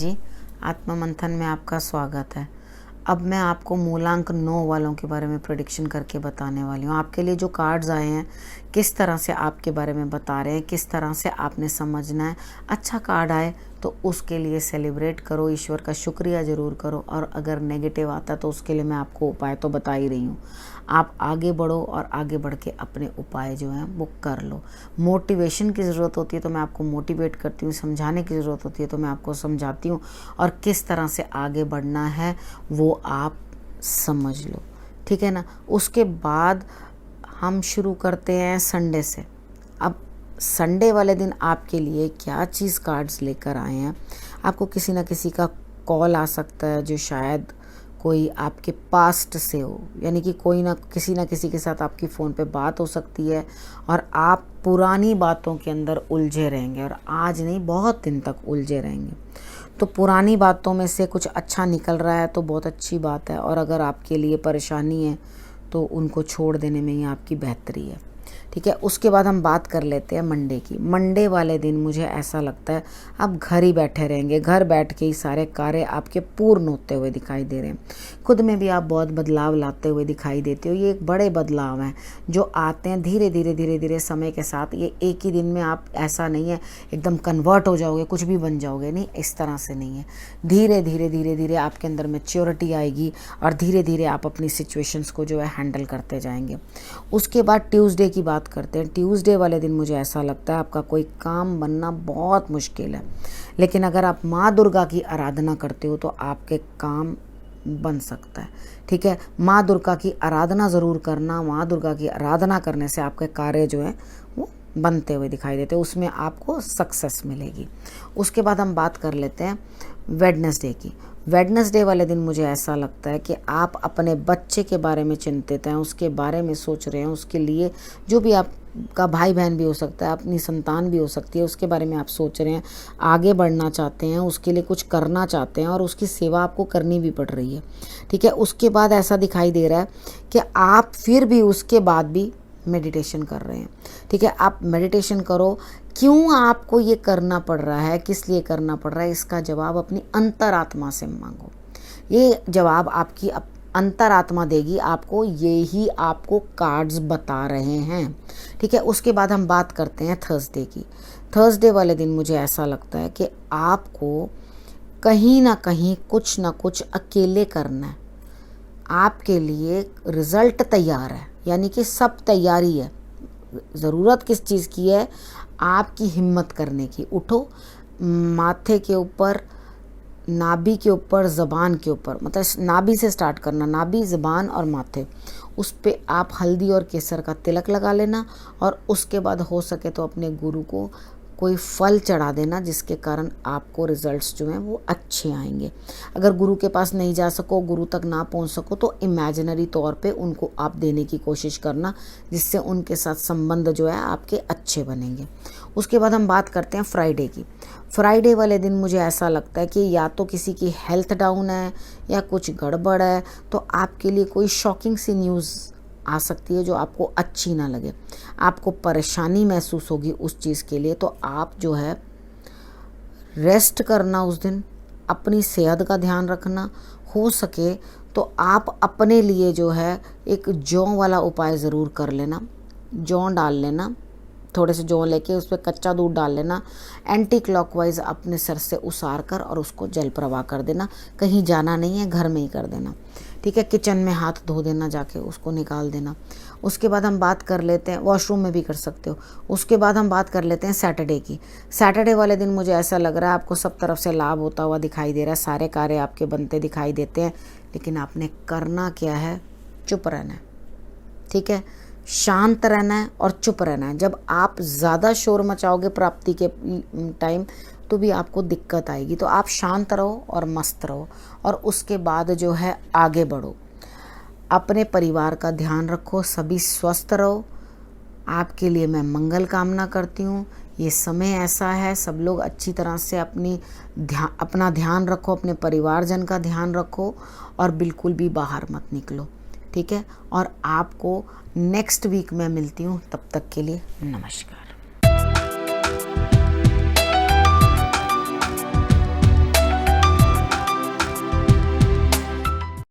जी, आत्मा मंथन में आपका स्वागत है। अब मैं आपको मूलांक 9 वालों के बारे में प्रेडिक्शन करके बताने वाली हूँ। आपके लिए जो कार्ड्स आए हैं किस तरह से आपके बारे में बता रहे हैं, किस तरह से आपने समझना है। अच्छा कार्ड आए तो उसके लिए सेलिब्रेट करो, ईश्वर का शुक्रिया ज़रूर करो, और अगर नेगेटिव आता तो उसके लिए मैं आपको उपाय तो बता ही रही हूँ। आप आगे बढ़ो और आगे बढ़ के अपने उपाय जो हैं वो कर लो। मोटिवेशन की ज़रूरत होती है तो मैं आपको मोटिवेट करती हूँ, समझाने की ज़रूरत होती है तो मैं आपको समझाती हूँ, और किस तरह से आगे बढ़ना है वो आप समझ लो, ठीक है ना। उसके बाद हम शुरू करते हैं संडे से। अब संडे वाले दिन आपके लिए क्या चीज़ कार्ड्स लेकर आए हैं। आपको किसी ना किसी का कॉल आ सकता है जो शायद कोई आपके पास्ट से हो, यानी कि कोई ना किसी के साथ आपकी फ़ोन पे बात हो सकती है और आप पुरानी बातों के अंदर उलझे रहेंगे, और आज नहीं बहुत दिन तक उलझे रहेंगे। तो पुरानी बातों में से कुछ अच्छा निकल रहा है तो बहुत अच्छी बात है, और अगर आपके लिए परेशानी है तो उनको छोड़ देने में ही आपकी बेहतरी है, ठीक है। उसके बाद हम बात कर लेते हैं मंडे की। मंडे वाले दिन मुझे ऐसा लगता है आप घर ही बैठे रहेंगे, घर बैठ के ही सारे कार्य आपके पूर्ण होते हुए दिखाई दे रहे हैं। खुद में भी आप बहुत बदलाव लाते हुए दिखाई देते हो। ये एक बड़े बदलाव हैं जो आते हैं धीरे धीरे समय के साथ। ये एक ही दिन में आप, ऐसा नहीं है एकदम कन्वर्ट हो जाओगे, कुछ भी बन जाओगे, नहीं, इस तरह से नहीं है। धीरे धीरे आपके अंदर मैच्योरिटी आएगी और धीरे धीरे आप अपनी सिचुएशंस को जो है हैंडल करते जाएंगे। उसके बाद ट्यूसडे की बात करते हैं। ट्यूसडे वाले दिन मुझे ऐसा लगता है आपका कोई काम बनना बहुत मुश्किल है, लेकिन अगर आप माँ दुर्गा की आराधना करते हो तो आपके काम बन सकता है, ठीक है। माँ दुर्गा की आराधना ज़रूर करना। माँ दुर्गा की आराधना करने से आपके कार्य जो है वो बनते हुए दिखाई देते हैं, उसमें आपको सक्सेस मिलेगी। उसके बाद हम बात कर लेते हैं वेडनेसडे की। वेडनेसडे वाले दिन मुझे ऐसा लगता है कि आप अपने बच्चे के बारे में चिंतित हैं, उसके बारे में सोच रहे हैं, उसके लिए जो भी आपका भाई बहन भी हो सकता है, अपनी संतान भी हो सकती है, उसके बारे में आप सोच रहे हैं, आगे बढ़ना चाहते हैं, उसके लिए कुछ करना चाहते हैं और उसकी सेवा आपको करनी भी पड़ रही है, ठीक है। उसके बाद ऐसा दिखाई दे रहा है कि आप फिर भी उसके बाद भी मेडिटेशन कर रहे हैं, ठीक है। आप मेडिटेशन करो। क्यों आपको ये करना पड़ रहा है, किस लिए करना पड़ रहा है, इसका जवाब अपनी अंतरात्मा से मांगो। ये जवाब आपकी अंतरात्मा देगी आपको, ये ही आपको कार्ड्स बता रहे हैं, ठीक है। उसके बाद हम बात करते हैं थर्सडे की। थर्सडे वाले दिन मुझे ऐसा लगता है कि आपको कहीं ना कहीं कुछ ना कुछ अकेले करना है। आपके लिए रिज़ल्ट तैयार है, यानी कि सब तैयारी है। ज़रूरत किस चीज़ की है? आपकी हिम्मत करने की। उठो, माथे के ऊपर, नाभि के ऊपर, ज़बान के ऊपर, मतलब नाभि से स्टार्ट करना, नाभि, ज़बान और माथे, उस पे आप हल्दी और केसर का तिलक लगा लेना, और उसके बाद हो सके तो अपने गुरु को कोई फल चढ़ा देना, जिसके कारण आपको रिजल्ट्स जो हैं वो अच्छे आएंगे। अगर गुरु के पास नहीं जा सको, गुरु तक ना पहुंच सको, तो इमेजिनरी तौर पे उनको आप देने की कोशिश करना, जिससे उनके साथ संबंध जो है आपके अच्छे बनेंगे। उसके बाद हम बात करते हैं फ्राइडे की। फ्राइडे वाले दिन मुझे ऐसा लगता है कि या तो किसी की हेल्थ डाउन है या कुछ गड़बड़ है, तो आपके लिए कोई शॉकिंग सी न्यूज़ आ सकती है जो आपको अच्छी ना लगे, आपको परेशानी महसूस होगी उस चीज़ के लिए। तो आप जो है रेस्ट करना उस दिन, अपनी सेहत का ध्यान रखना। हो सके तो आप अपने लिए जो है एक जौ वाला उपाय ज़रूर कर लेना। जौ डाल लेना, थोड़े से जौ लेके उस पर कच्चा दूध डाल लेना, एंटी क्लॉकवाइज अपने सर से उसार कर और उसको जल प्रवाह कर देना। कहीं जाना नहीं है, घर में ही कर देना, ठीक है। किचन में हाथ धो देना, जाके उसको निकाल देना। उसके बाद हम बात कर लेते हैं, वॉशरूम में भी कर सकते हो। उसके बाद हम बात कर लेते हैं सैटरडे की। सैटरडे वाले दिन मुझे ऐसा लग रहा है आपको सब तरफ से लाभ होता हुआ दिखाई दे रहा है, सारे कार्य आपके बनते दिखाई देते हैं, लेकिन आपने करना क्या है? चुप रहना है, ठीक है। शांत रहना है और चुप रहना है। जब आप ज़्यादा शोर मचाओगे प्राप्ति के टाइम तो भी आपको दिक्कत आएगी, तो आप शांत रहो और मस्त रहो, और उसके बाद जो है आगे बढ़ो। अपने परिवार का ध्यान रखो, सभी स्वस्थ रहो। आपके लिए मैं मंगल कामना करती हूँ। ये समय ऐसा है, सब लोग अच्छी तरह से अपना ध्यान रखो, अपने परिवारजन का ध्यान रखो, और बिल्कुल भी बाहर मत निकलो, ठीक है। और आपको नेक्स्ट वीक में मिलती हूँ, तब तक के लिए नमस्कार।